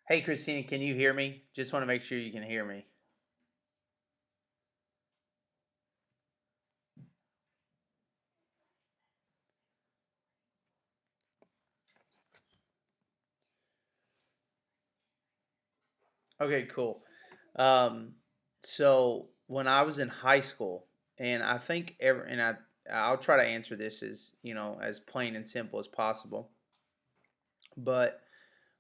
Hey, Christina, can you hear me? Just want to make sure you can hear me. Okay, cool. Um, so when I was in high school, and I think I'll try to answer this as as plain and simple as possible. But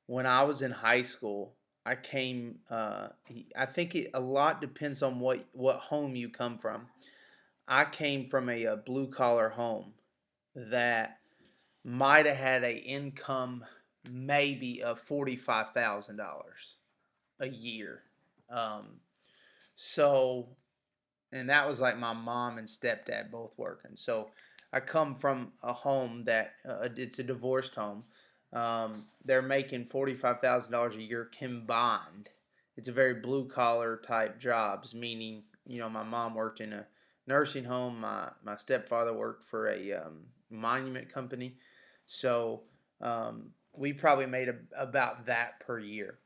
when I was in high school, I came. I think a lot depends on what home you come from. I came from a blue collar home that might have had a income maybe of $45,000 a year. Um, so, and that was like my mom and stepdad both working. So, I come from a home that it's a divorced home. They're making $45,000 a year combined. It's a very blue collar type jobs, meaning my mom worked in a nursing home. My stepfather worked for a monument company. So we probably made about that per year.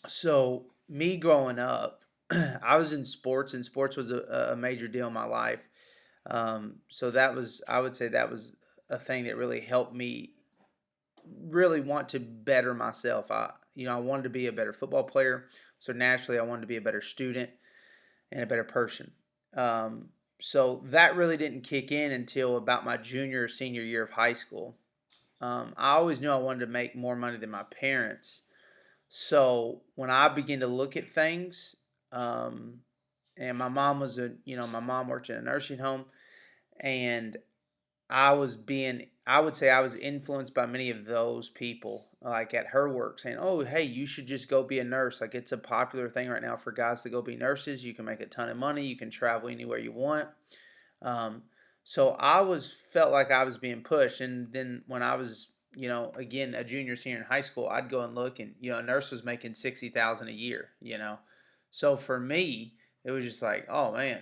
So me growing up, I was in sports, and sports was a major deal in my life. So that was, I would say, that was a thing that really helped me really want to better myself. I wanted to be a better football player, so naturally, I wanted to be a better student and a better person. So that really didn't kick in until about my junior or senior year of high school. I always knew I wanted to make more money than my parents. So when I began to look at things, um, and my mom worked in a nursing home, and I would say I was influenced by many of those people, like at her work, saying, "Oh, hey, you should just go be a nurse. Like it's a popular thing right now for guys to go be nurses. You can make a ton of money. You can travel anywhere you want." Um, so I was felt like I was being pushed, and then when I was, again a junior, senior in high school, I'd go and look, and a nurse was making 60,000 a year. So for me, it was just like, oh man,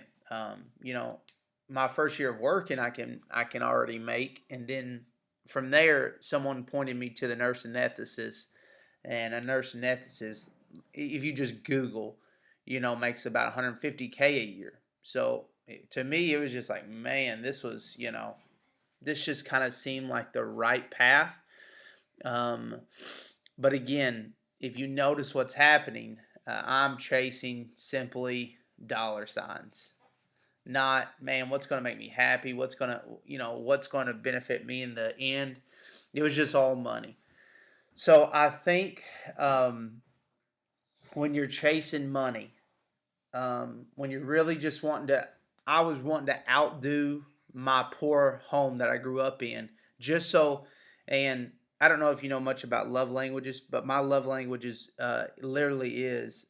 my first year of working, I can already make, and then from there, someone pointed me to the nurse anesthetist, and a nurse anesthetist, if you just Google, makes about 150K a year. So to me, it was just like, man, this just kind of seemed like the right path. Um, but again, if you notice what's happening, I'm chasing simply dollar signs, not, man, what's going to make me happy, what's going to benefit me in the end. It was just all money. So I think when you're chasing money, when you're really just wanting to, I was wanting to outdo my poor home that I grew up in, just so, and I don't know if you know much about love languages, but my love languages literally is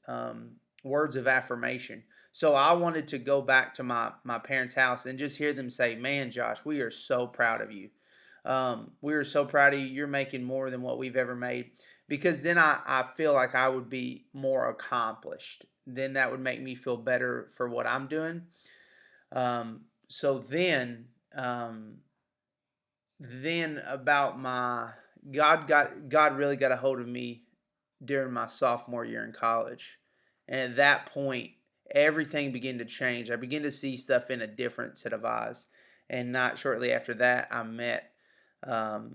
words of affirmation. So I wanted to go back to my parents' house and just hear them say, "Man, Josh, we are so proud of you. We are so proud of you. You're making more than what we've ever made." Because then I feel like I would be more accomplished. Then that would make me feel better for what I'm doing. So then about my God really got a hold of me during my sophomore year in college, and at that point, everything began to change. I began to see stuff in a different set of eyes, and not shortly after that, I met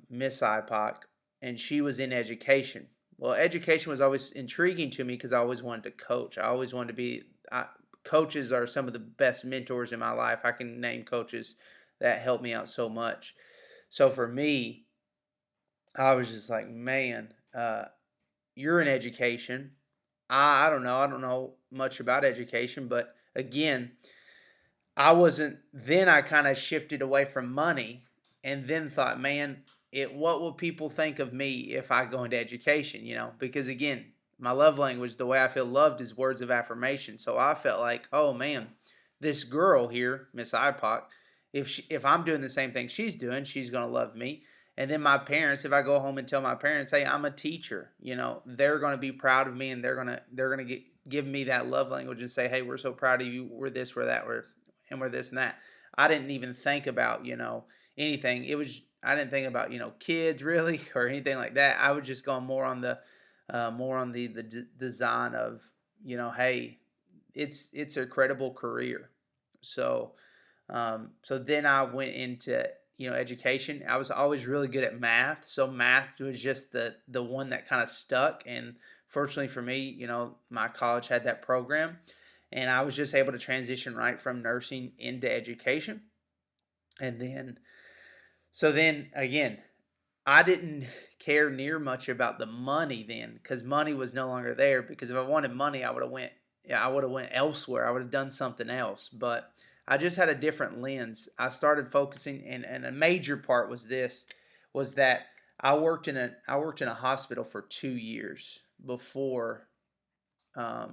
Miss IPOC, and she was in education. Well, education was always intriguing to me because I always wanted to coach. I always wanted to be. Coaches are some of the best mentors in my life. I can name coaches that helped me out so much. So for me, I was just like, man, you're in education. I don't know. I don't know much about education, but again, I wasn't. Then I kind of shifted away from money, and then thought, man, what will people think of me if I go into education? Because again, my love language, the way I feel loved, is words of affirmation. So I felt like, oh man, this girl here, Miss IPOC, if I'm doing the same thing she's doing, she's gonna love me. And then my parents, if I go home and tell my parents, hey, I'm a teacher, they're gonna be proud of me, and they're gonna give me that love language and say, hey, we're so proud of you. We're this, we're that, we're this and that. I didn't even think about, anything. I didn't think about, kids really or anything like that. I was just going more on more on the design of, hey, it's a credible career. So so then I went into education. I was always really good at math, so math was just the one that kind of stuck. And fortunately for me, my college had that program, and I was just able to transition right from nursing into education. And then so then again, I didn't care near much about the money then, because money was no longer there. Because if I wanted money, I would have went, yeah, I would have went elsewhere. I would have done something else. But I just had a different lens. I started focusing, and a major part was this, was that I worked in a hospital for 2 years before I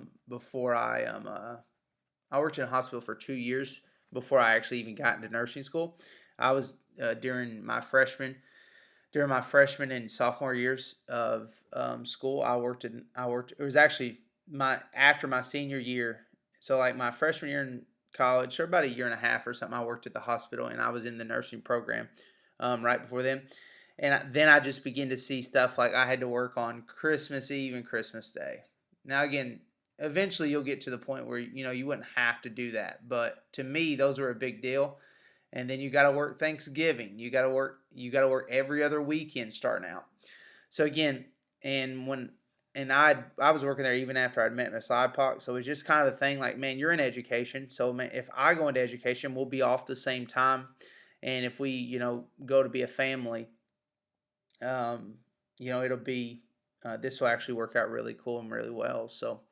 worked in a hospital for 2 years before I actually even got into nursing school. I was during my freshman and sophomore years of school. I worked. It was actually my after my senior year. So like my freshman year in college, or about a year and a half or something, I worked at the hospital, and I was in the nursing program right before then. And then I just began to see stuff like I had to work on Christmas Eve and Christmas Day. Now again, eventually you'll get to the point where you wouldn't have to do that, but to me those were a big deal. And then you got to work Thanksgiving. You got to work every other weekend starting out. So again, and when and I was working there even after I'd met Miss IPOC. So it was just kind of a thing like, man, you're in education. So man, if I go into education, we'll be off the same time. And if we, go to be a family, um, it'll be this will actually work out really cool and really well. So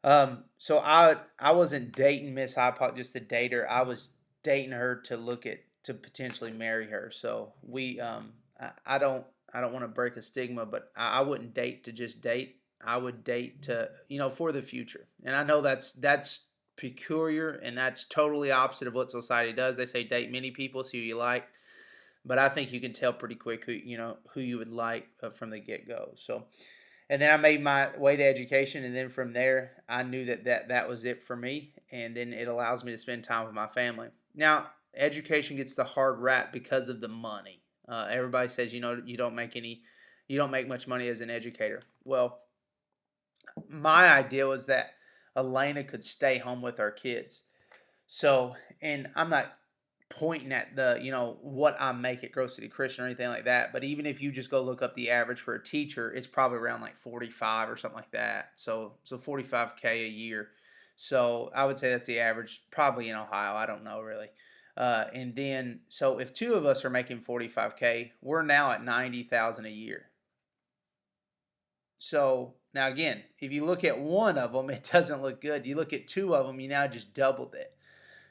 I wasn't dating Miss IPOC just to date her. I was dating her to potentially marry her. So I don't want to break a stigma, but I wouldn't date to just date. I would date to for the future. And I know that's peculiar, and that's totally opposite of what society does. They say date many people, see who you like, but I think you can tell pretty quick who you would like from the get go. So and then I made my way to education, and then from there I knew that was it for me. And then it allows me to spend time with my family. Now education gets the hard rap because of the money. Everybody says you don't make much money as an educator. Well, my idea was that Elena could stay home with our kids. So, and I'm not pointing at what I make at Grove City Christian or anything like that, but even if you just go look up the average for a teacher, it's probably around like 45 or something like that. So 45K a year. So I would say that's the average, probably in Ohio. I don't know really. And then so if two of us are making 45K, we're now at 90,000 a year. So now again, if you look at one of them, it doesn't look good. You look at two of them, you now just doubled it.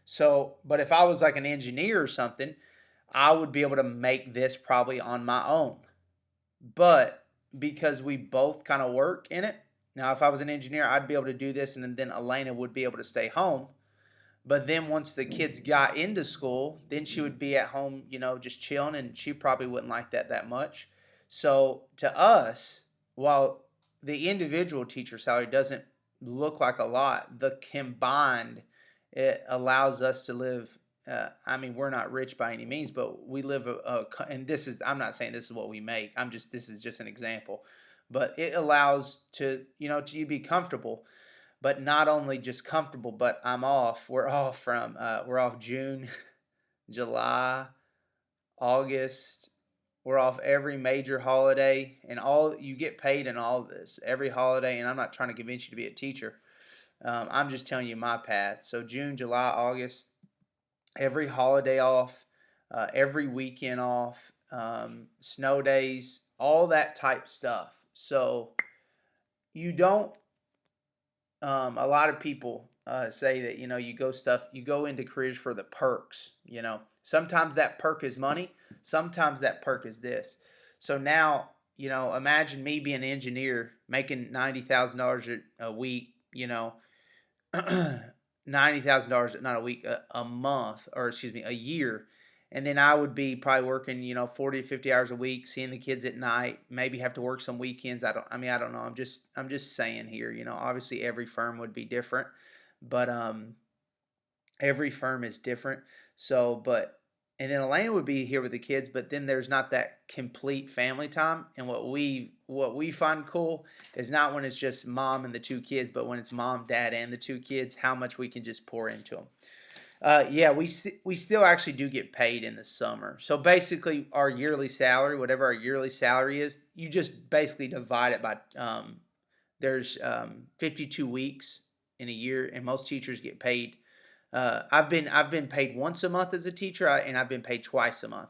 So, but if I was like an engineer or something, I would be able to make this probably on my own. But because we both kind of work in it, now if I was an engineer, I'd be able to do this, and then Elena would be able to stay home. But then once the kids got into school, then she would be at home, just chilling, and she probably wouldn't like that much. So to us, while the individual teacher salary doesn't look like a lot, the combined it allows us to live. I mean, we're not rich by any means, but we live and this is, I'm not saying this is what we make. This is just an example, but it allows to you be comfortable, but not only just comfortable, but we're off June, July, August. We're off every major holiday, and all you get paid in all of this every holiday. And I'm not trying to convince you to be a teacher. I'm just telling you my path. So June, July, August, every holiday off, every weekend off, snow days, all that type stuff. So you don't. A lot of people say that you go into careers for the perks. Sometimes that perk is money. Sometimes that perk is this. So now imagine me being an engineer making $90,000 a week. $90,000 not a week, a month, or excuse me, a year. And then I would be probably working 40 to 50 hours a week, seeing the kids at night, maybe have to work some weekends. I don't know. I'm just saying here, obviously every firm would be different, but every firm is different. So but and then Elena would be here with the kids, but then there's not that complete family time. And what we find cool is not when it's just mom and the two kids, but when it's mom, dad, and the two kids, how much we can just pour into them. Yeah, we still actually do get paid in the summer. So basically, our yearly salary, whatever our yearly salary is, you just basically divide it by. There's 52 weeks in a year, and most teachers get paid. I've been paid once a month as a teacher, and I've been paid twice a month.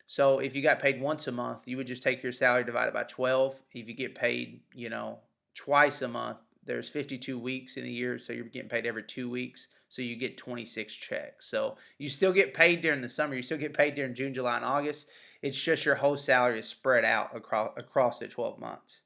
So if you got paid once a month, you would just take your salary divided by 12. If you get paid, twice a month, there's 52 weeks in a year, so you're getting paid every 2 weeks. So you get 26 checks. So you still get paid during the summer. You still get paid during June, July, and August. It's just your whole salary is spread out across the 12 months.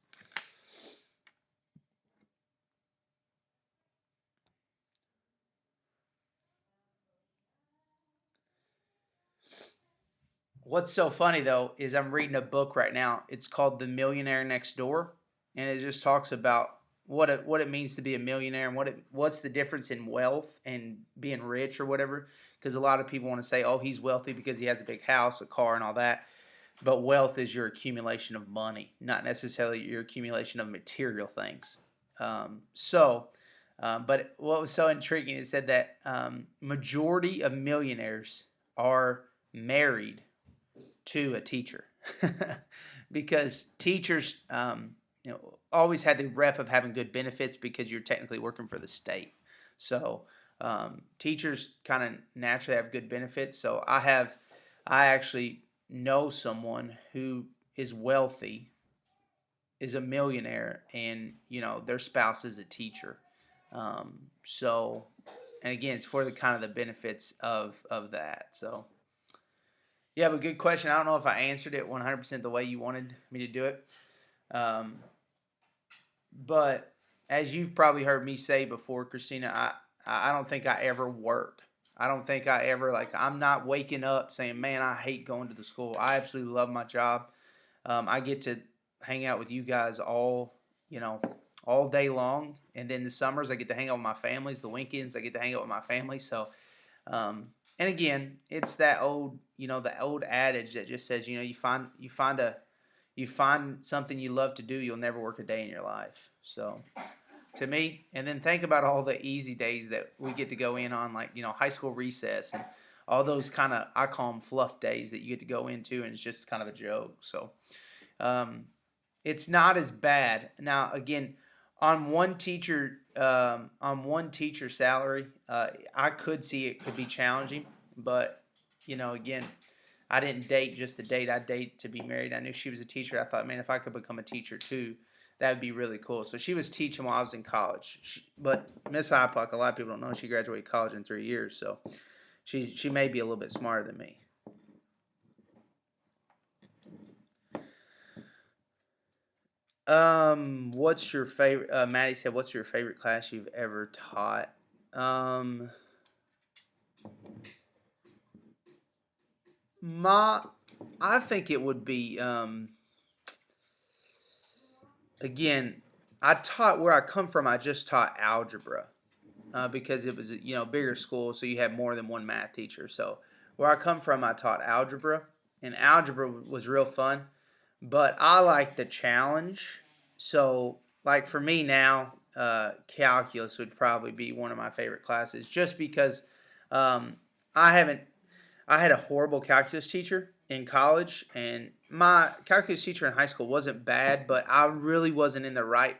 What's so funny though is I'm reading a book right now. It's called The Millionaire Next Door, and it just talks about what it means to be a millionaire and what's the difference in wealth and being rich or whatever. Because a lot of people want to say, oh, he's wealthy because he has a big house, a car, and all that. But wealth is your accumulation of money, not necessarily your accumulation of material things. But what was so intriguing, it said that majority of millionaires are married to a teacher because teachers always had the rep of having good benefits because you're technically working for the state. So teachers kind of naturally have good benefits. So I actually know someone who is wealthy, is a millionaire, and their spouse is a teacher. So, and again, it's for the kind of the benefits of that. So yeah, but good question. I don't know if I answered it 100% the way you wanted me to do it. Um, but as you've probably heard me say before, Christina, I don't think I ever work. I don't think I ever, like, I'm not waking up saying, man, I hate going to the school. I absolutely love my job. I get to hang out with you guys you know, all day long. And then the summers, I get to hang out with my families. The weekends, I get to hang out with my family. So, and again, it's that the old adage that just says, you find something you love to do, you'll never work a day in your life. So, to me, and then think about all the easy days that we get to go in on, like high school recess and all those kind of, I call them fluff days that you get to go into, and it's just kind of a joke. So, um, it's not as bad. Now, again, on one teacher salary, I could see it could be challenging, but again, I didn't date just to date. I date to be married. I knew she was a teacher. I thought, man, if I could become a teacher too, that would be really cool. So she was teaching while I was in college. But Miss Hypock, a lot of people don't know, she graduated college in 3 years. So she may be a little bit smarter than me. What's your favorite? Maddie said, "What's your favorite class you've ever taught?" Um, my, I think it would be again. I taught where I come from. I just taught algebra because it was a bigger school, so you had more than one math teacher. So where I come from, I taught algebra, and algebra was real fun. But I like the challenge. So, like for me now, calculus would probably be one of my favorite classes, just because um, I haven't. I had a horrible calculus teacher in college, and my calculus teacher in high school wasn't bad, but I really wasn't in the right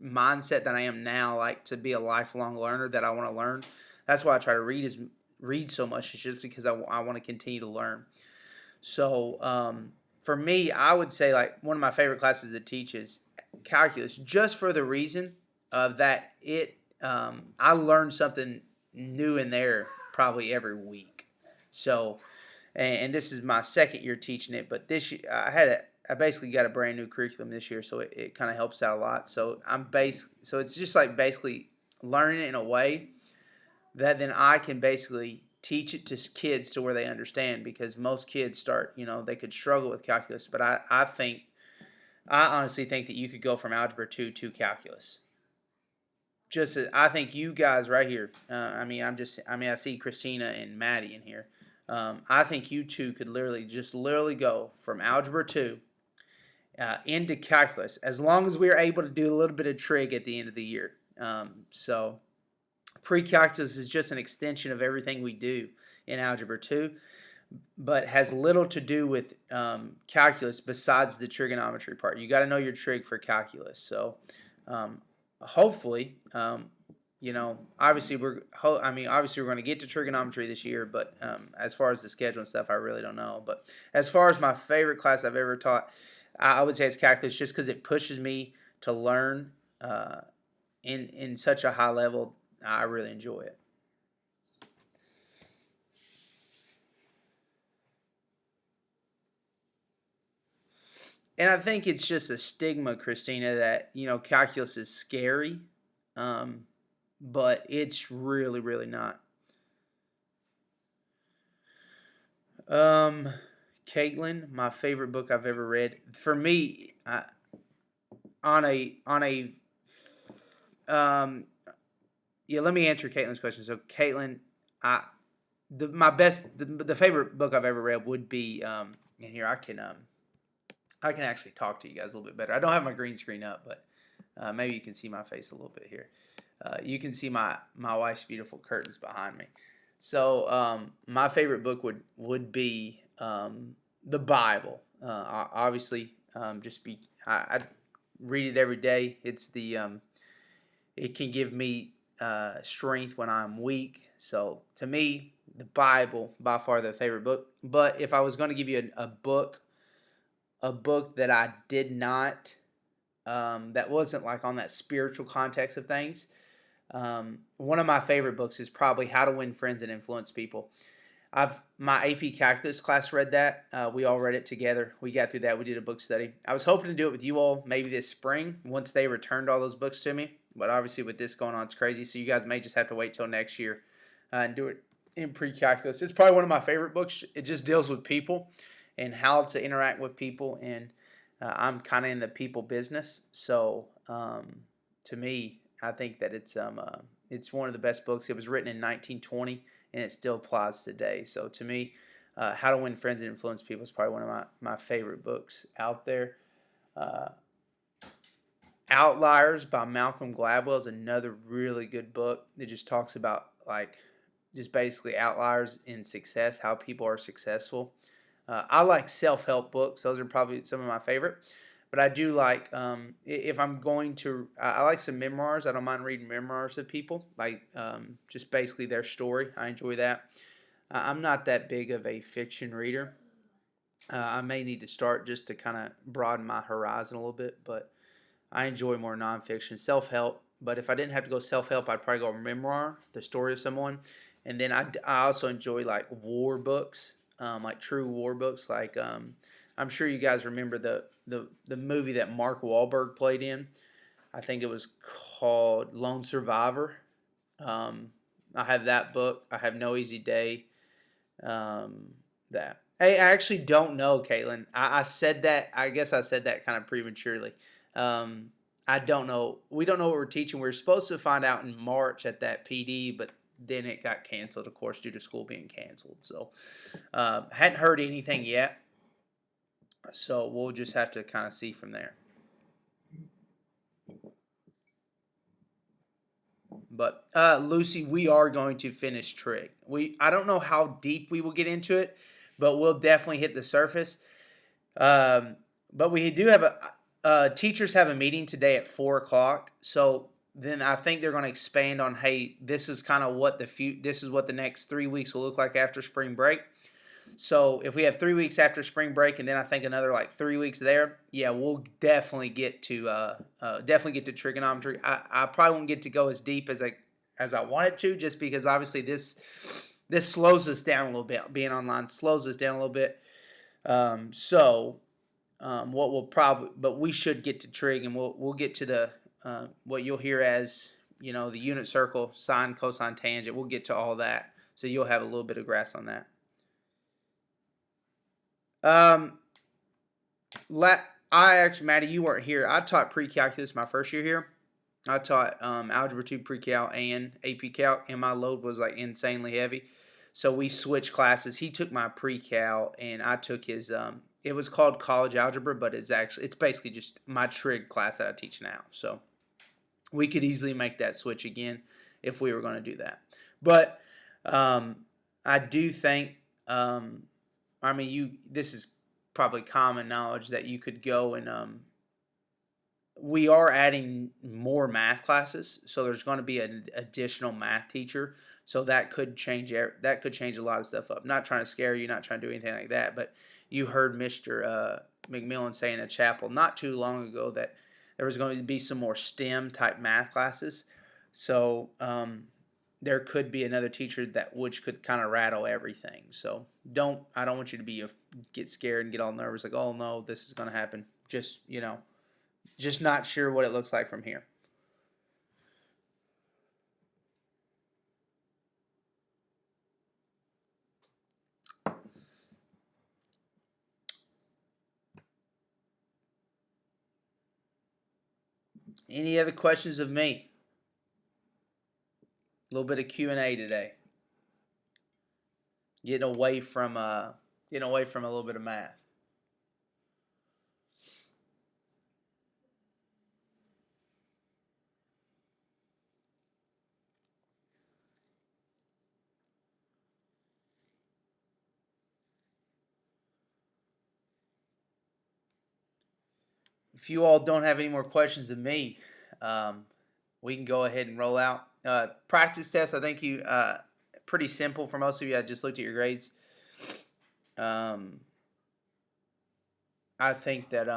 mindset that I am now, like to be a lifelong learner that I want to learn. That's why I try to read so much. It's just because I want to continue to learn. So for me, I would say like one of my favorite classes to teach is calculus, just for the reason of that I learned something new in there probably every week. So, and this is my second year teaching it, but this year I basically got a brand new curriculum this year, so it kind of helps out a lot. So so it's just like basically learning it in a way that then I can basically teach it to kids to where they understand, because most kids start, they could struggle with calculus, but I honestly think that you could go from algebra 2 to calculus. I think you guys right here, I mean, I see Christina and Maddie in here. I think you two could literally go from Algebra 2 into calculus, as long as we're able to do a little bit of trig at the end of the year. So pre-calculus is just an extension of everything we do in Algebra 2, but has little to do with calculus besides the trigonometry part. You got to know your trig for calculus. So hopefully, obviously obviously we're going to get to trigonometry this year, but as far as the schedule and stuff, I really don't know. But as far as my favorite class I've ever taught, I would say it's calculus, just because it pushes me to learn in such a high level. I really enjoy it. And I think it's just a stigma, Christina, that calculus is scary, um, but it's really, really not. Um, Caitlin, my favorite book I've ever read. For me, on a um, yeah. Let me answer Caitlin's question. So, Caitlin, I the favorite book I've ever read would be and here I can actually talk to you guys a little bit better. I don't have my green screen up, but maybe you can see my face a little bit here. You can see my wife's beautiful curtains behind me. So my favorite book would be the Bible. Obviously, I read it every day. It can give me strength when I'm weak. So to me, the Bible by far the favorite book. But if I was going to give you a book that I did not, that wasn't like on that spiritual context of things. One of my favorite books is probably How to Win Friends and Influence People. My AP Calculus class read that. We all read it together. We got through that. We did a book study. I was hoping to do it with you all maybe this spring once they returned all those books to me. But obviously with this going on, it's crazy. So you guys may just have to wait till next year and do it in pre-calculus. It's probably one of my favorite books. It just deals with people and how to interact with people. And I'm kind of in the people business. So to me, I think that it's one of the best books. It was written in 1920, and it still applies today. So to me, How to Win Friends and Influence People is probably one of my favorite books out there. Uh, Outliers by Malcolm Gladwell is another really good book. It just talks about just basically outliers in success, how people are successful. I like self-help books. Those are probably some of my favorite. But I do like, if I'm going to, I like some memoirs. I don't mind reading memoirs of people, like just basically their story. I enjoy that. I'm not that big of a fiction reader. I may need to start just to kind of broaden my horizon a little bit, but I enjoy more nonfiction, self-help. But if I didn't have to go self-help, I'd probably go memoir, the story of someone. And then I also enjoy like war books, like true war books. Like I'm sure you guys remember the movie that Mark Wahlberg played in. I think it was called Lone Survivor. I have that book. I have No Easy Day. That. Hey, I actually don't know, Caitlin. I said that. I guess I said that kind of prematurely. I don't know. We don't know what we're teaching. We're supposed to find out in March at that PD, but then it got canceled, of course, due to school being canceled. So, hadn't heard anything yet. So we'll just have to kind of see from there. But Lucy, we are going to finish trig. I don't know how deep we will get into it, but we'll definitely hit the surface. But we do have teachers have a meeting today at 4 o'clock. So then I think they're going to expand on, hey, this is kind of what this is what the next 3 weeks will look like after spring break. So if we have 3 weeks after spring break, and then I think another like 3 weeks there, yeah, we'll definitely get to trigonometry. I probably won't get to go as deep as I wanted to, just because obviously this slows us down a little bit. Being online slows us down a little bit. But we should get to trig, and we'll get to the what you'll hear as the unit circle, sine, cosine, tangent. We'll get to all that, so you'll have a little bit of grasp on that. Maddie, you weren't here. I taught pre-calculus my first year here. I taught Algebra 2 pre-cal and AP Calc, and my load was like insanely heavy. So we switched classes. He took my pre-cal, and I took his. It was called college algebra, but it's basically just my trig class that I teach now. So we could easily make that switch again if we were going to do that. But um, I do think, I mean, this is probably common knowledge that you could go and we are adding more math classes, so there's going to be an additional math teacher. So that could change a lot of stuff up. Not trying to scare you, not trying to do anything like that, but you heard Mr. McMillan say in a chapel not too long ago that there was going to be some more STEM type math classes. So there could be another teacher which could kind of rattle everything. So I don't want you to get scared and get all nervous like, oh no, this is going to happen. Just not sure what it looks like from here. Any other questions of me? A little bit of Q&A today. Getting away from a little bit of math. If you all don't have any more questions of me, we can go ahead and roll out. Practice test, I think pretty simple for most of you. I just looked at your grades. I think that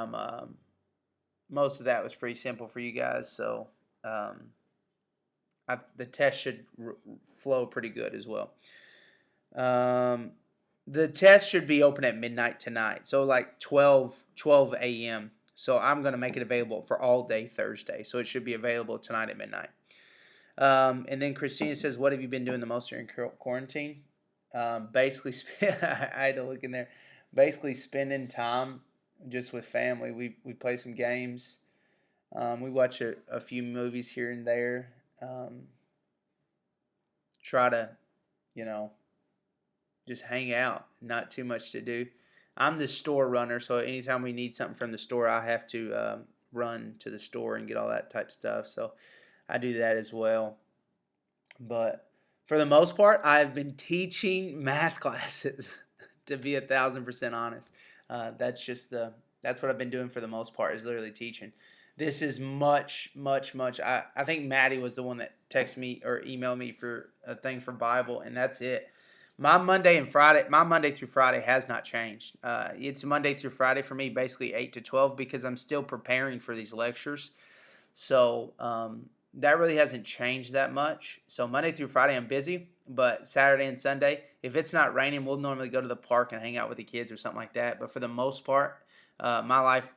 most of that was pretty simple for you guys, so the test should flow pretty good as well. The test should be open at midnight tonight, so like 12 a.m. So I'm going to make it available for all day Thursday, so it should be available tonight at midnight. And then Christina says, what have you been doing the most during quarantine? Basically, I had to look in there. Basically, spending time just with family. We play some games. We watch a few movies here and there. Try to, just hang out. Not too much to do. I'm the store runner, so anytime we need something from the store, I have to run to the store and get all that type of stuff. So I do that as well. But for the most part, I've been teaching math classes. To be 1,000% honest, that's what I've been doing for the most part, is literally teaching. This is much. I think Maddie was the one that texted me or emailed me for a thing for Bible, and that's it. My Monday through Friday has not changed. It's Monday through Friday for me, basically 8 to 12, because I'm still preparing for these lectures. So that really hasn't changed that much. So Monday through Friday I'm busy, but Saturday and Sunday, if it's not raining, we'll normally go to the park and hang out with the kids or something like that. But for the most part, our life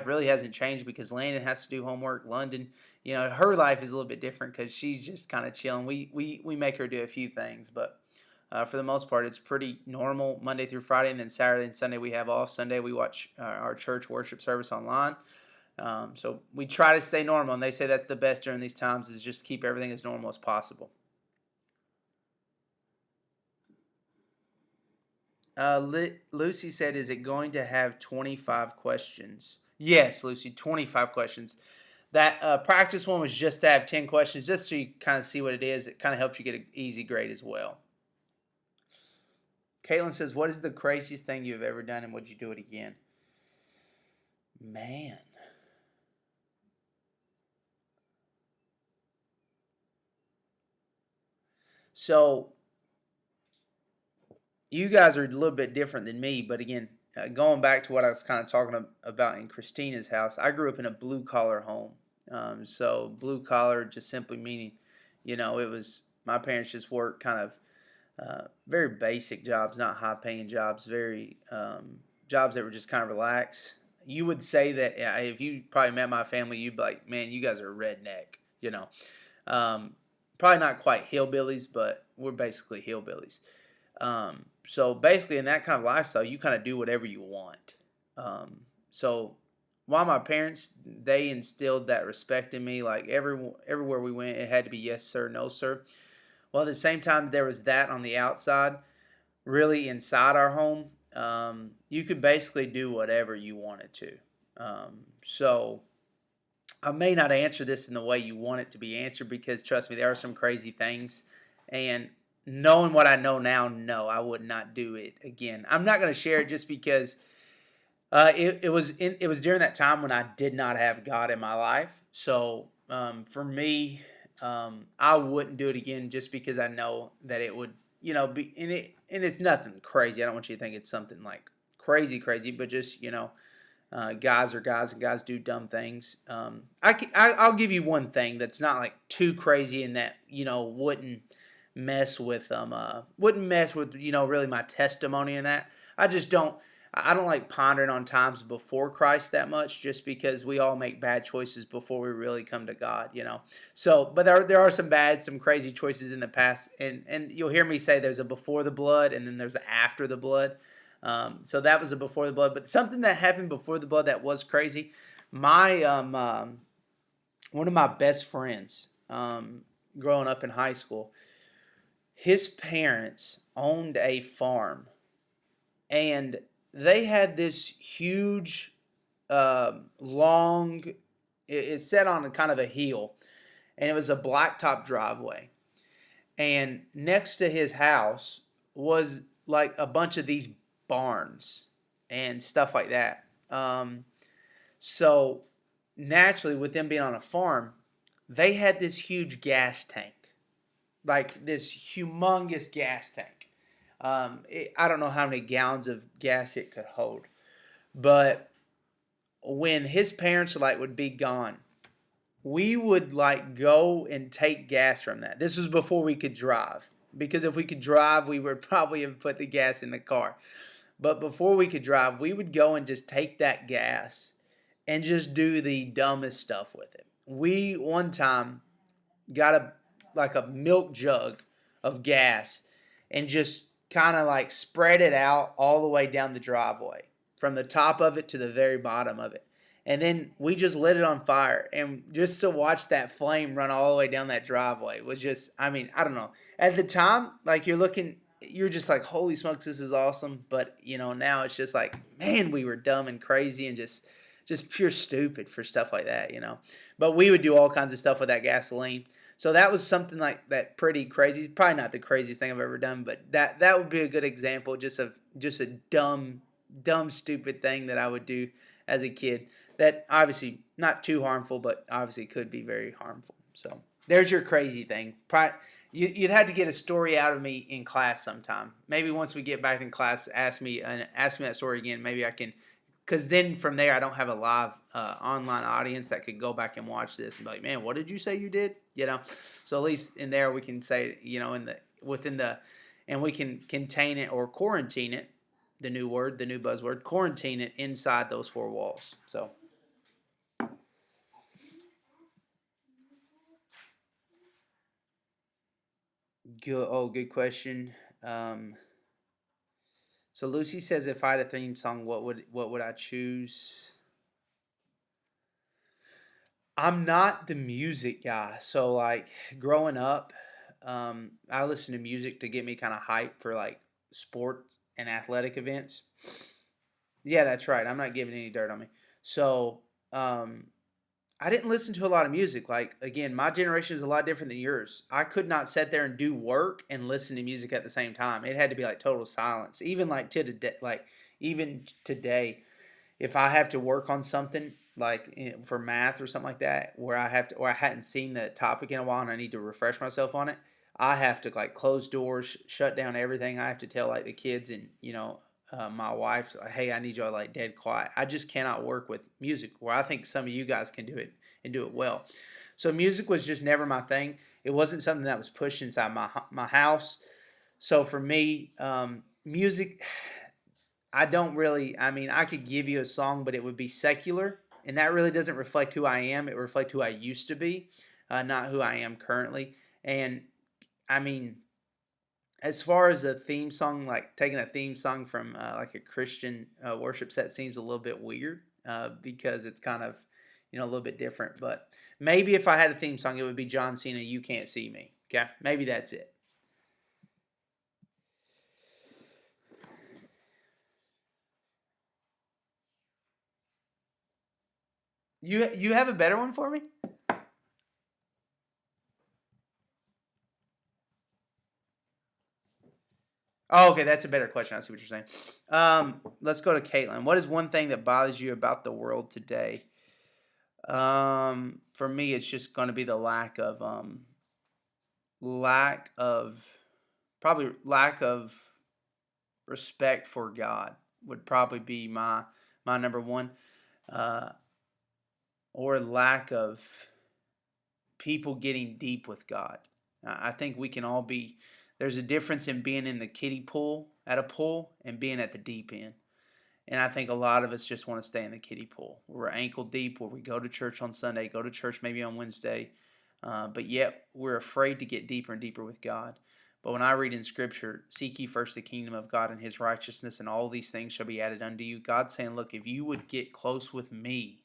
really hasn't changed, because Landon has to do homework. London, her life is a little bit different because she's just kind of chilling. We make her do a few things, but for the most part, it's pretty normal Monday through Friday, and then Saturday and Sunday we have off. Sunday we watch our church worship service online. So we try to stay normal, and they say that's the best during these times, is just keep everything as normal as possible. Lucy said, is it going to have 25 questions? Yes, Lucy, 25 questions. That practice one was just to have 10 questions, just so you kind of see what it is. It kind of helps you get an easy grade as well. Caitlin says, what is the craziest thing you have ever done, and would you do it again? Man. So you guys are a little bit different than me, but again, going back to what I was kind of talking about in Christina's house, I grew up in a blue collar home. So blue collar just simply meaning, it was my parents just worked kind of very basic jobs, not high paying jobs, very jobs that were just kind of relaxed. You would say that if you probably met my family, you'd be like, man, you guys are redneck, Probably not quite hillbillies, but we're basically hillbillies. So basically, in that kind of lifestyle, you kind of do whatever you want. So while my parents, they instilled that respect in me, like everywhere we went, it had to be yes sir, no sir. Well, at the same time, there was that on the outside. Really, inside our home, you could basically do whatever you wanted to. So I may not answer this in the way you want it to be answered because trust me, there are some crazy things. And knowing what I know now, no, I would not do it again. I'm not going to share it just because it was during that time when I did not have God in my life. So for me, I wouldn't do it again just because I know that it would, be and it's nothing crazy. I don't want you to think it's something like crazy, crazy, but just guys are guys and guys do dumb things. I'll give you one thing that's not like too crazy and that mess with wouldn't mess with really my testimony and that. I just don't. I don't like pondering on times before Christ that much, just because we all make bad choices before we really come to God. So, but there are some bad, some crazy choices in the past, and you'll hear me say there's a before the blood, and then there's a after the blood. So that was a before the blood, but something that happened before the blood that was crazy. My one of my best friends, growing up in high school, his parents owned a farm, and they had this huge, long. It's set on a kind of a hill, and it was a blacktop driveway. And next to his house was like a bunch of these barns and stuff like that. So naturally, with them being on a farm, they had this huge gas tank, like this humongous gas tank. I don't know how many gallons of gas it could hold, but when his parents like would be gone, we would like go and take gas from that. This was before we could drive, because if we could drive, we would probably have put the gas in the car. But before we could drive, we would go and just take that gas and just do the dumbest stuff with it. We one time got a milk jug of gas and just kind of like spread it out all the way down the driveway from the top of it to the very bottom of it. And then we just lit it on fire, and just to watch that flame run all the way down that driveway was just, I mean, I don't know. At the time, like you're just like, holy smokes, this is awesome. But now it's just like, man, we were dumb and crazy and just pure stupid for stuff like that. But we would do all kinds of stuff with that gasoline. So that was something like that, pretty crazy. Probably not the craziest thing I've ever done, but that would be a good example just of just a dumb, stupid thing that I would do as a kid. That obviously not too harmful, but obviously could be very harmful. So there's your crazy thing. You'd have to get a story out of me in class sometime. Maybe once we get back in class, ask me that story again. Maybe I can, because then from there I don't have a live online audience that could go back and watch this and be like, man, what did you say you did? So at least in there we can say, and we can contain it or quarantine it. The new word, the new buzzword, quarantine it inside those four walls. So. Good question. Um, so Lucy says, if I had a theme song, what would I choose? I'm not the music guy, so like growing up, I listen to music to get me kind of hyped for like sport and athletic events. Yeah, that's right. I'm not giving any dirt on me. So, um, I didn't listen to a lot of music. Like again, my generation is a lot different than yours. I could not sit there and do work and listen to music at the same time. It had to be like total silence. Even like to today, like even today, if I have to work on something like for math or something like that, where or I hadn't seen the topic in a while and I need to refresh myself on it, I have to like close doors, shut down everything. I have to tell like the kids and my wife, like, hey, I need y'all like dead quiet. I just cannot work with music. Where I think some of you guys can do it and do it well. So music was just never my thing. It wasn't something that was pushed inside my house. So for me, music, I don't really. I mean, I could give you a song, but it would be secular, and that really doesn't reflect who I am. It reflects who I used to be, not who I am currently. And I mean, as far as a theme song, like taking a theme song from like a Christian worship set seems a little bit weird because it's kind of a little bit different. But maybe if I had a theme song, it would be John Cena, "You Can't See Me." Okay, maybe that's it. You have a better one for me? Oh, okay, that's a better question. I see what you're saying. Let's go to Caitlin. What is one thing that bothers you about the world today? For me, it's just going to be the lack of probably lack of respect for God would probably be my number one, uh, or lack of people getting deep with God. I think we can all be. There's a difference in being in the kiddie pool at a pool and being at the deep end. And I think a lot of us just want to stay in the kiddie pool. We're ankle deep where we go to church on Sunday, go to church maybe on Wednesday, but yet we're afraid to get deeper and deeper with God. But when I read in Scripture, seek ye first the kingdom of God and his righteousness, and all these things shall be added unto you. God's saying, look, if you would get close with me,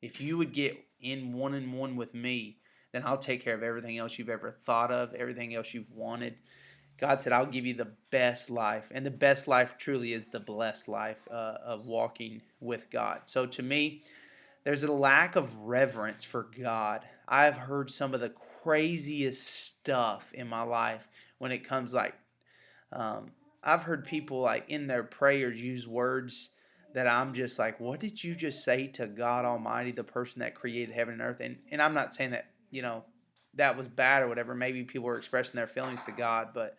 if you would get in one with me, then I'll take care of everything else you've ever thought of, everything else you've wanted. God said, I'll give you the best life. And the best life truly is the blessed life of walking with God. So to me, there's a lack of reverence for God. I've heard some of the craziest stuff in my life when it comes um, I've heard people like in their prayers use words that I'm just like, what did you just say to God Almighty, the person that created heaven and earth? And I'm not saying that, that was bad or whatever. Maybe people were expressing their feelings to God, but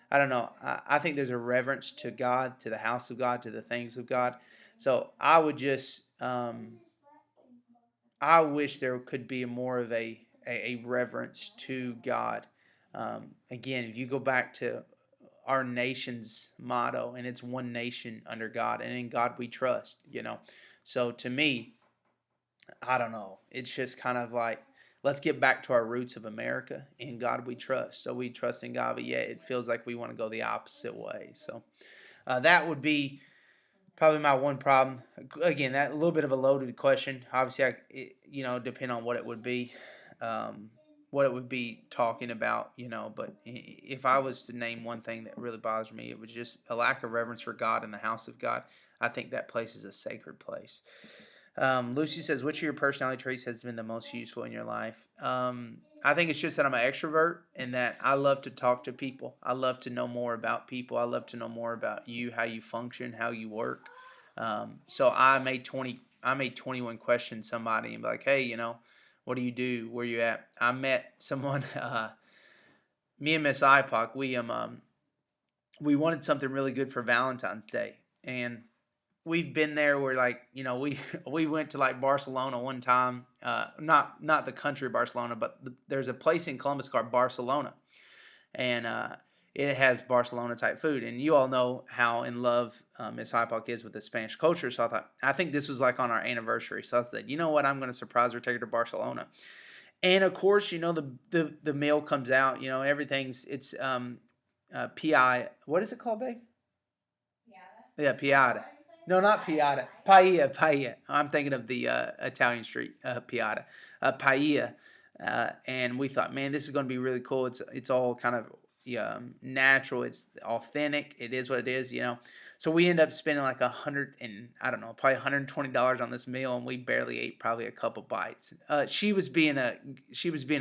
I don't know. I think there's a reverence to God, to the house of God, to the things of God. So I wish there could be more of a reverence to God. Again, if you go back to our nation's motto, and it's one nation under God, and in God we trust. So to me, I don't know. It's just kind of like, let's get back to our roots of America. In God we trust. So we trust in God, but yet it feels like we want to go the opposite way. So that would be probably my one problem. Again, that a little bit of a loaded question. Obviously, depend on um, what it would be talking about. But if I was to name one thing that really bothers me, it was just a lack of reverence for God and the house of God. I think that place is a sacred place. Lucy says, which of your personality traits has been the most useful in your life? I think it's just that I'm an extrovert and that I love to talk to people. I love to know more about people. I love to know more about you, how you function, how you work. So I made 21 questions somebody and be like, hey, what do you do? Where you at? I met someone, me and Miss IPOC, we wanted something really good for Valentine's Day. And we've been there where we went to like Barcelona one time, not the country of Barcelona, but there's a place in Columbus called Barcelona, and it has Barcelona type food, and you all know how in love Miss Hypoc is with the Spanish culture. So I think this was like on our anniversary, so I said, you know what, I'm going to surprise her, take her to Barcelona. And of course, the meal comes out, everything's it's pi, what is it called, babe? Yeah, piada. No, not piada. Paella, paella. I'm thinking of the Italian street piada, paella. And we thought, man, this is going to be really cool. It's all kind of natural. It's authentic. It is what it is. So we end up spending like I don't know, probably $120 on this meal, and we barely ate probably a couple bites. She was being a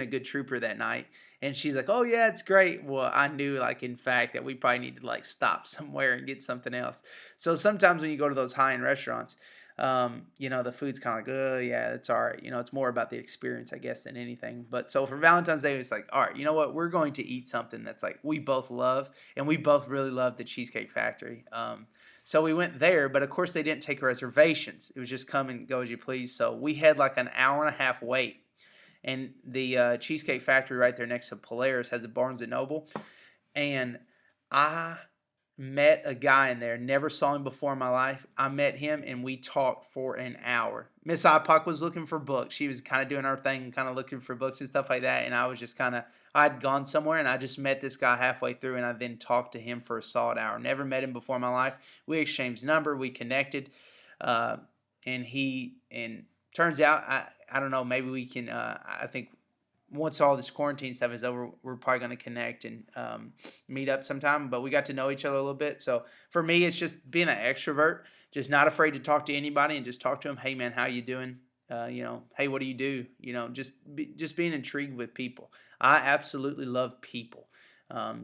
good trooper that night, and she's like, "Oh yeah, it's great." Well, I knew like in fact that we probably needed to like stop somewhere and get something else. So sometimes when you go to those high end restaurants, the food's kind of like, oh yeah, it's all right. It's more about the experience, I guess, than anything. But so for Valentine's Day, it's like, all right, you know what? We're going to eat something that's like we both love, and we both really love the Cheesecake Factory. So we went there, but of course they didn't take reservations. It was just come and go as you please. So we had like an hour and a half wait, and the Cheesecake Factory right there next to Polaris has a Barnes and Noble, and I met a guy in there. Never saw him before in my life. I met him and we talked for an hour. Miss IPOC was looking for books. She was kind of doing her thing, kind of looking for books and stuff like that. And I was just I'd gone somewhere and I just met this guy halfway through and I then talked to him for a solid hour. Never met him before in my life. We exchanged number. We connected. Uh, and turns out, I don't know, maybe we can, I think once all this quarantine stuff is over, we're probably going to connect and meet up sometime. But we got to know each other a little bit. So for me, it's just being an extrovert, just not afraid to talk to anybody and just talk to them. Hey, man, how you doing? hey, what do you do? Just being intrigued with people. I absolutely love people.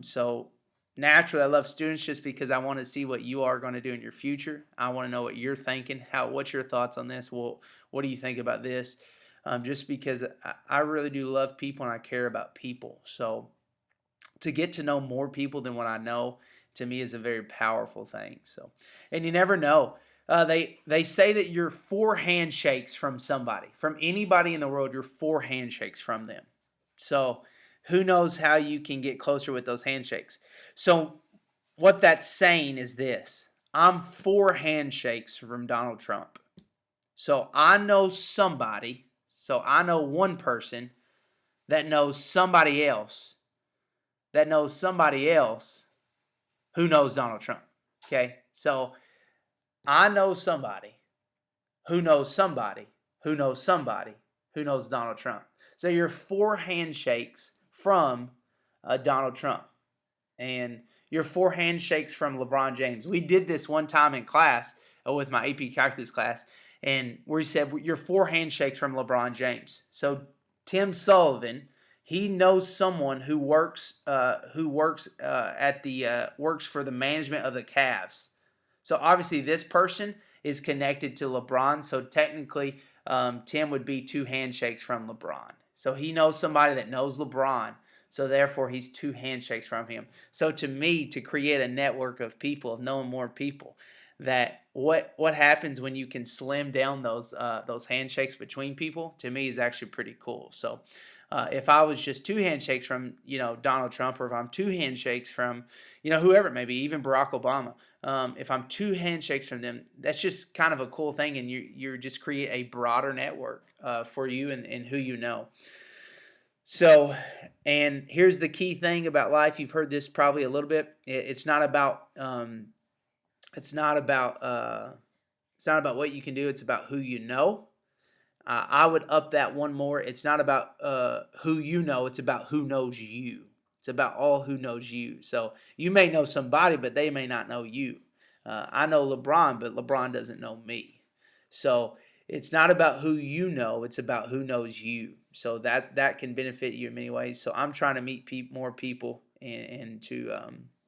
So naturally, I love students just because I want to see what you are going to do in your future. I want to know what you're thinking. What's your thoughts on this? Well, what do you think about this? Just because I really do love people and I care about people. So to get to know more people than what I know, to me, is a very powerful thing. So, and you never know. They say that you're four handshakes from somebody, from anybody in the world. You're four handshakes from them. So, who knows how you can get closer with those handshakes? So, what that's saying is this: I'm four handshakes from Donald Trump. So I know somebody. So I know one person that knows somebody else that knows somebody else who knows Donald Trump. Okay? So I know somebody who knows somebody who knows somebody who knows Donald Trump. So you're four handshakes from Donald Trump. And you're four handshakes from LeBron James. We did this one time in class with my AP Calculus class, and we said you're four handshakes from LeBron James. So Tim Sullivan, he knows someone who works works for the management of the Cavs. So obviously this person is connected to LeBron. So technically, Tim would be two handshakes from LeBron. So he knows somebody that knows LeBron. So therefore, he's two handshakes from him. So to me, to create a network of people, of knowing more people, that what happens when you can slim down those handshakes between people, to me, is actually pretty cool. So if I was just two handshakes from Donald Trump, or if I'm two handshakes from whoever it may be, even Barack Obama, if I'm two handshakes from them, that's just kind of a cool thing, and you just create a broader network for you and who you know. So, and here's the key thing about life. You've heard this probably a little bit. It's not about it's not about it's not about what you can do. It's about who you know. I would up that one more. It's not about who you know. It's about who knows you. It's about all who knows you. So you may know somebody, but they may not know you. I know LeBron, but LeBron doesn't know me. So it's not about who you know. It's about who knows you. So that can benefit you in many ways. So I'm trying to meet more people and to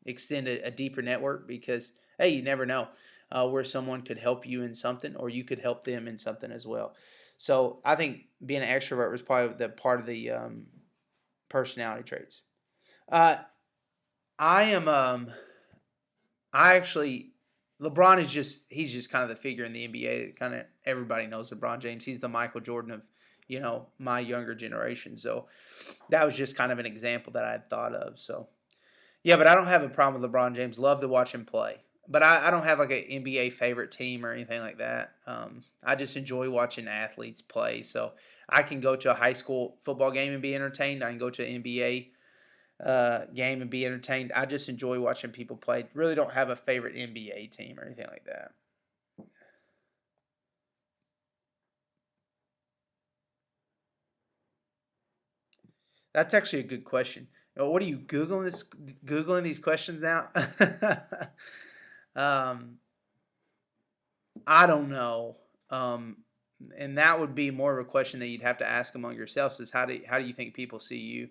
extend a deeper network, because hey, you never know where someone could help you in something, or you could help them in something as well. So I think being an extrovert was probably the part of the personality traits. Uh, I am. I actually, LeBron is he's just kind of the figure in the NBA. Kind of everybody knows LeBron James. He's the Michael Jordan of my younger generation. So that was just kind of an example that I had thought of. So yeah, but I don't have a problem with LeBron James. Love to watch him play. But I don't have like an NBA favorite team or anything like that. I just enjoy watching athletes play. So I can go to a high school football game and be entertained. I can go to an NBA game and be entertained. I just enjoy watching people play. Really don't have a favorite NBA team or anything like that. That's actually a good question. What are you Googling these questions now? um, I don't know. And that would be more of a question that you'd have to ask among yourselves: is how do you think people see you?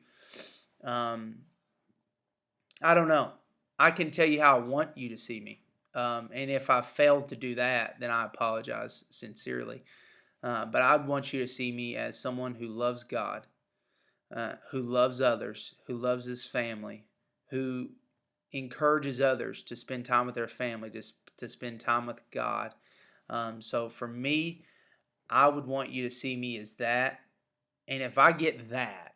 Um, I don't know. I can tell you how I want you to see me. And if I failed to do that, then I apologize sincerely. But I'd want you to see me as someone who loves God, who loves others, who loves his family, who encourages others to spend time with their family, to spend time with God. So for me, I would want you to see me as that. And if I get that,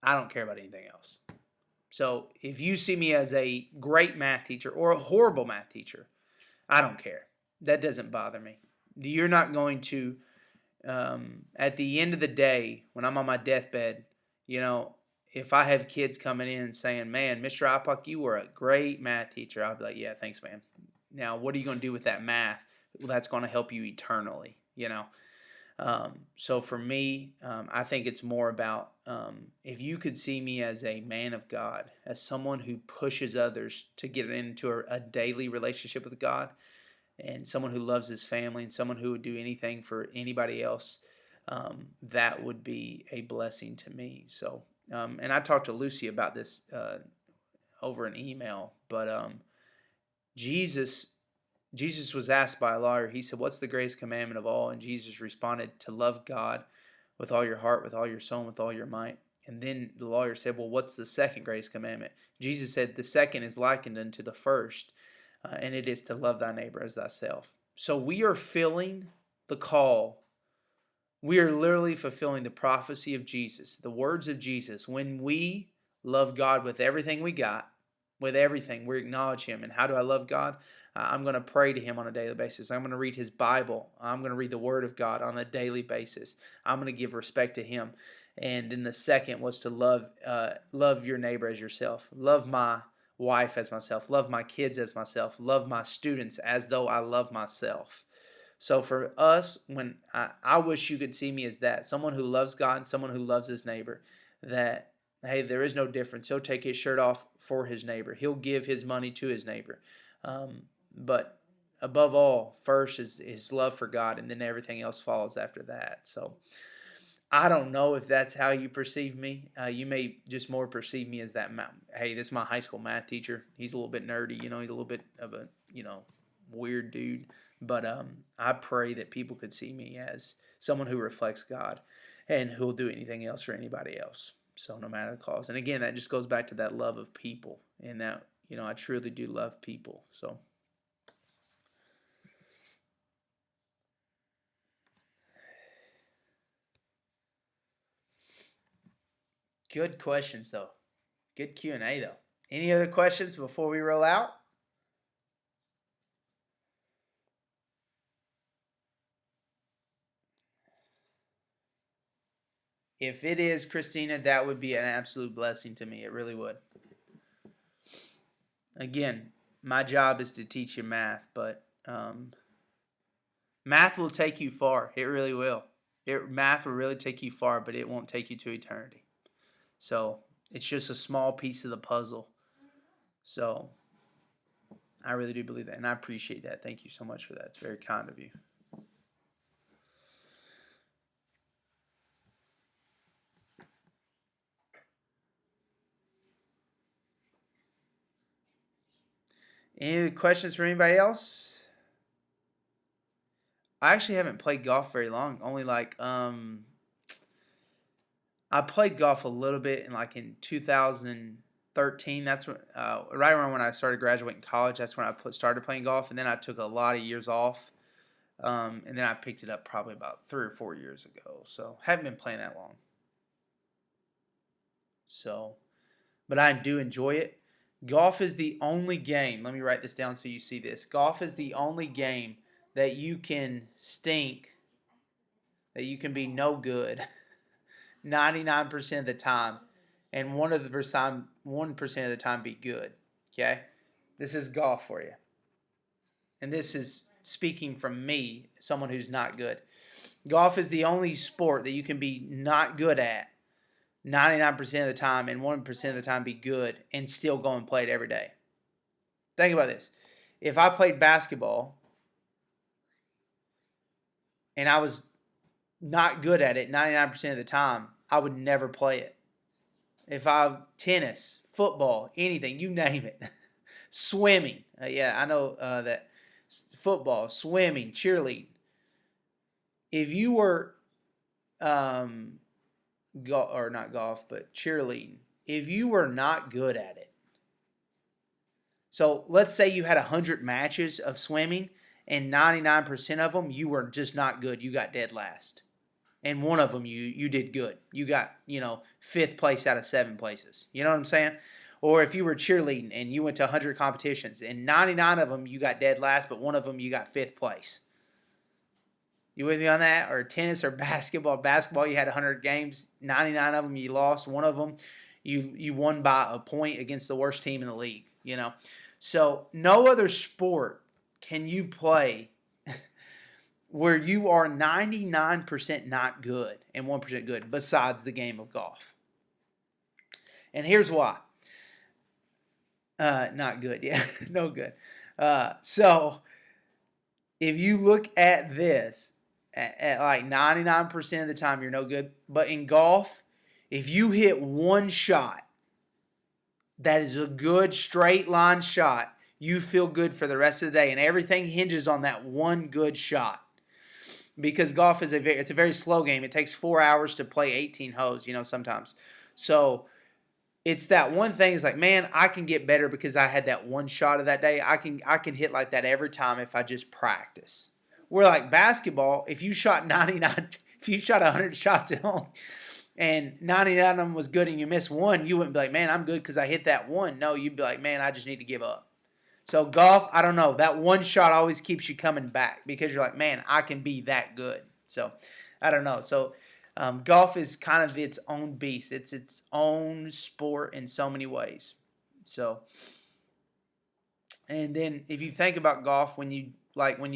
I don't care about anything else. So if you see me as a great math teacher or a horrible math teacher, I don't care. That doesn't bother me. You're not going to, at the end of the day, when I'm on my deathbed, you know, if I have kids coming in and saying, man, Mr. Ipock, you were a great math teacher, I'll be like, yeah, thanks, man. Now, what are you going to do with that math? Well, that's going to help you eternally, you know. So for me, I think it's more about if you could see me as a man of God, as someone who pushes others to get into a daily relationship with God, and someone who loves his family, and someone who would do anything for anybody else, that would be a blessing to me. So, and I talked to Lucy about this over an email, but Jesus Jesus was asked by a lawyer. He said, "What's the greatest commandment of all?" And Jesus responded, "To love God with all your heart, with all your soul, and with all your might." And then the lawyer said, "Well, what's the second greatest commandment?" Jesus said, "The second is likened unto the first, and it is to love thy neighbor as thyself." So we are filling the call. We are literally fulfilling the prophecy of Jesus, the words of Jesus. When we love God with everything we got, with everything, we acknowledge Him. And how do I love God? I'm going to pray to Him on a daily basis. I'm going to read His Bible. I'm going to read the Word of God on a daily basis. I'm going to give respect to Him. And then the second was to love your neighbor as yourself. Love my wife as myself. Love my kids as myself. Love my students as though I love myself. So for us, when I wish you could see me as that, someone who loves God, someone who loves his neighbor, that, hey, there is no difference. He'll take his shirt off for his neighbor. He'll give his money to his neighbor. But above all, first is his love for God, and then everything else follows after that. So I don't know if that's how you perceive me. You may just more perceive me as that, hey, this is my high school math teacher. He's a little bit nerdy, he's a little bit of a, weird dude. But I pray that people could see me as someone who reflects God and who'll do anything else for anybody else. So no matter the cause. And again, that just goes back to that love of people, and that, I truly do love people. So good questions though. Good Q&A though. Any other questions before we roll out? If it is, Christina, that would be an absolute blessing to me. It really would. Again, my job is to teach you math, but math will take you far. It really will. Math will really take you far, but it won't take you to eternity. So it's just a small piece of the puzzle. So I really do believe that, and I appreciate that. Thank you so much for that. It's very kind of you. Any questions for anybody else? I actually haven't played golf very long. Only like I played golf a little bit in 2013. That's when right around when I started graduating college. That's when I started playing golf, and then I took a lot of years off. And then I picked it up probably about 3 or 4 years ago. So haven't been playing that long. So, but I do enjoy it. Golf is the only game. Let me write this down so you see this. Golf is the only game that you can stink, that you can be no good 99% of the time, and 1% of the time be good. Okay? This is golf for you. And this is speaking from me, someone who's not good. Golf is the only sport that you can be not good at 99% of the time and 1% of the time be good and still go and play it every day. Think about this. If I played basketball and I was not good at it 99% of the time, I would never play it. If tennis, football, anything, you name it. Swimming. Yeah, I know that football, swimming, cheerleading. If you were or not golf, but cheerleading, if you were not good at it, so let's say you had 100 matches of swimming and 99% of them you were just not good, you got dead last, and one of them you did good, you got 5th place out of 7 places, you know what I'm saying? Or if you were cheerleading and you went to 100 competitions and 99 of them you got dead last, but one of them you got 5th place. You with me on that? Or tennis or basketball. Basketball, you had 100 games. 99 of them you lost. One of them you won by a point against the worst team in the league. So no other sport can you play where you are 99% not good and 1% good besides the game of golf. And here's why. Not good. Yeah, no good. So if you look at this, At like 99% of the time, you're no good. But in golf, if you hit one shot that is a good straight line shot, you feel good for the rest of the day, and everything hinges on that one good shot. Because golf is it's a very slow game. It takes 4 hours to play 18 holes, sometimes. So it's that one thing is like, man, I can get better because I had that one shot of that day. I can hit like that every time if I just practice. Where like basketball, if you shot 99, if you shot 100 shots at home and 99 of them was good and you missed one, you wouldn't be like, man, I'm good because I hit that one. No, you'd be like, man, I just need to give up. So golf, I don't know. That one shot always keeps you coming back because you're like, man, I can be that good. So I don't know. So golf is kind of its own beast. It's its own sport in so many ways. So, and then if you think about golf, when you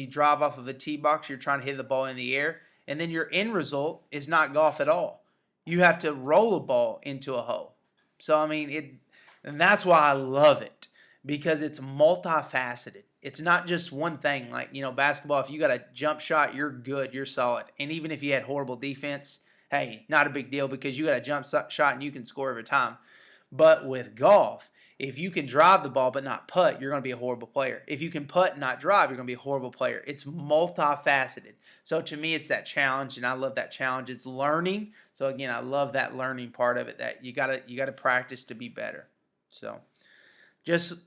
drive off of a tee box, you're trying to hit the ball in the air, and then your end result is not golf at all. You have to roll a ball into a hole. So I mean and that's why I love it because it's multifaceted. It's not just one thing. Like basketball, if you got a jump shot, you're good, you're solid. And even if you had horrible defense, hey, not a big deal because you got a jump shot and you can score every time. But with golf, if you can drive the ball but not putt, you're going to be a horrible player. If you can putt and not drive, you're going to be a horrible player. It's multifaceted. So to me, it's that challenge, and I love that challenge. It's learning. So again, I love that learning part of it. That you gotta practice to be better. So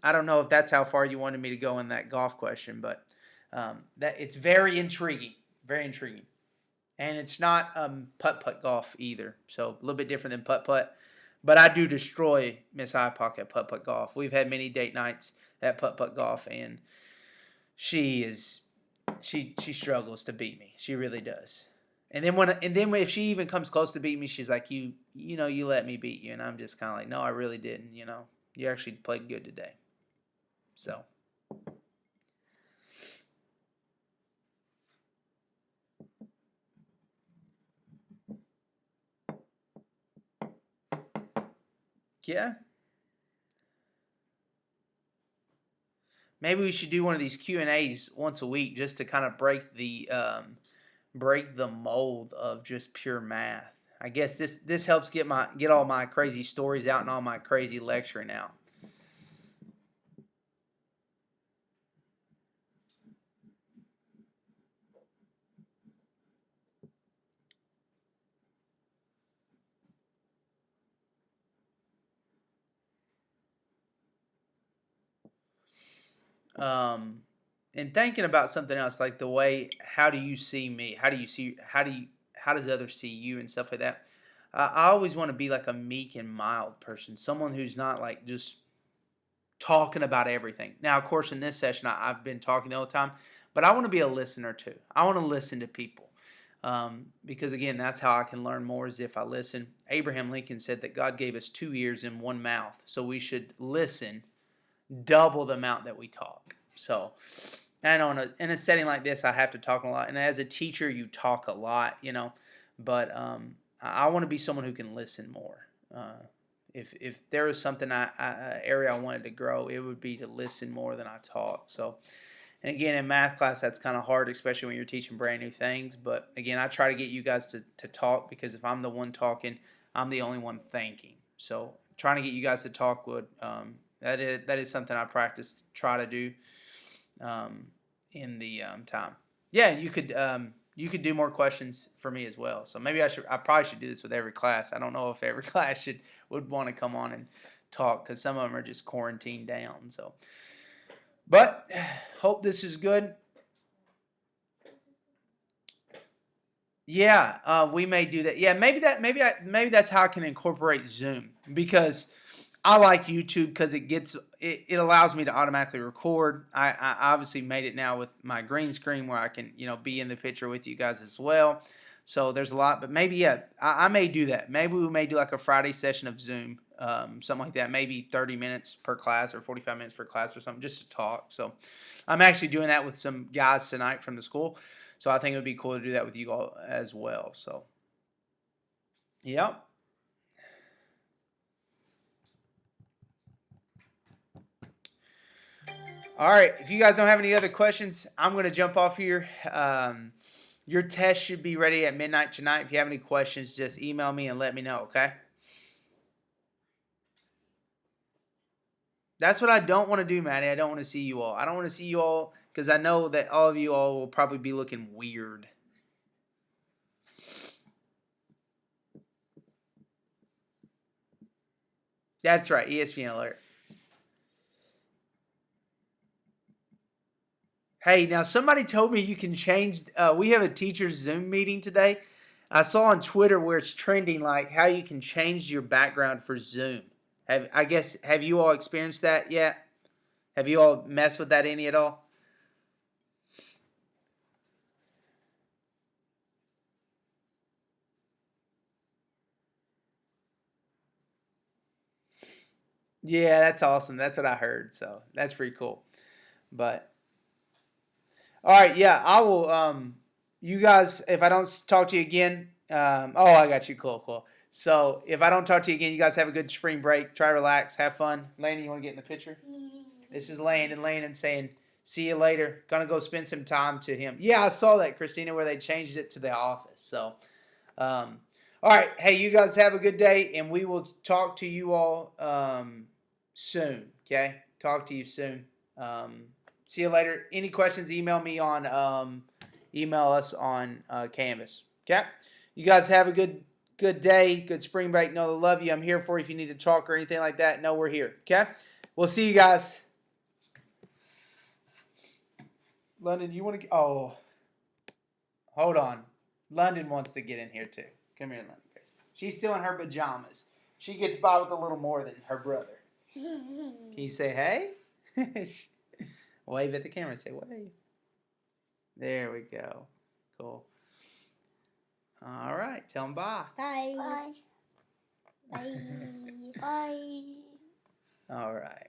I don't know if that's how far you wanted me to go in that golf question, but that it's very intriguing, and it's not putt golf either. So a little bit different than putt. But I do destroy Miss Ipock at putt golf. We've had many date nights at putt golf, and she struggles to beat me. She really does. And then if she even comes close to beat me, she's like, you let me beat you, and I'm just kind of like, no, I really didn't. You actually played good today. So. Yeah. Maybe we should do one of these Q&As once a week just to kind of break the mold of just pure math. I guess this helps get all my crazy stories out and all my crazy lecturing out. And thinking about something else, like the way, how do you see me? How does others see you and stuff like that? I always want to be like a meek and mild person, someone who's not like just talking about everything. Now, of course, in this session, I've been talking the whole time, but I want to be a listener too. I want to listen to people. Because again, that's how I can learn more is if I listen. Abraham Lincoln said that God gave us 2 ears and 1 mouth, so we should listen double the amount that we talk. So, and in a setting like this, I have to talk a lot. And as a teacher, you talk a lot, But I want to be someone who can listen more. If there was something area I wanted to grow, it would be to listen more than I talk. So, and again, in math class, that's kind of hard, especially when you're teaching brand new things. But again, I try to get you guys to talk because if I'm the one talking, I'm the only one thinking. So, trying to get you guys to talk would that is something I try to do in the time. Yeah, you could do more questions for me as well. So maybe I probably should do this with every class. I don't know if every class would want to come on and talk because some of them are just quarantined down. So, but hope this is good. Yeah, we may do that. Yeah, maybe that's how I can incorporate Zoom because I like YouTube because it allows me to automatically record. I obviously made it now with my green screen where I can be in the picture with you guys as well. So there's a lot, but maybe I may do that. Maybe we may do like a Friday session of Zoom, something like that. Maybe 30 minutes per class or 45 minutes per class or something, just to talk. So I'm actually doing that with some guys tonight from the school. So I think it would be cool to do that with you all as well. So, yep. All right. If you guys don't have any other questions, I'm going to jump off here. Your test should be ready at midnight tonight. If you have any questions, just email me and let me know, okay? That's what I don't want to do, Maddie. I don't want to see you all. I don't want to see you all because I know that all of you all will probably be looking weird. That's right, ESPN alert. Hey, now somebody told me you can change. We have a teacher's Zoom meeting today. I saw on Twitter where it's trending like how you can change your background for Zoom. Have you all experienced that yet? Have you all messed with that any at all? Yeah, that's awesome. That's what I heard. So that's pretty cool. But all right, yeah, I will. You guys, if I don't talk to you again, oh, I got you. Cool, cool. So if I don't talk to you again, you guys have a good spring break. Try to relax, have fun. Landon, you want to get in the picture? This is Landon saying, "See you later. Gonna go spend some time to him." Yeah, I saw that, Christina, where they changed it to the office. So, all right. Hey, you guys have a good day, and we will talk to you all soon. Okay, talk to you soon. See you later. Any questions? Email us on Canvas. Okay. You guys have a good day. Good spring break. Know I love you. I'm here for you if you need to talk or anything like that. Know we're here. Okay. We'll see you guys. London, you want to? Oh, hold on. London wants to get in here too. Come here, London. She's still in her pajamas. She gets by with a little more than her brother. Can you say hey? Wave at the camera. Say wave. There we go. Cool. All right. Tell them bye. Bye. Bye. Bye. Bye. All right.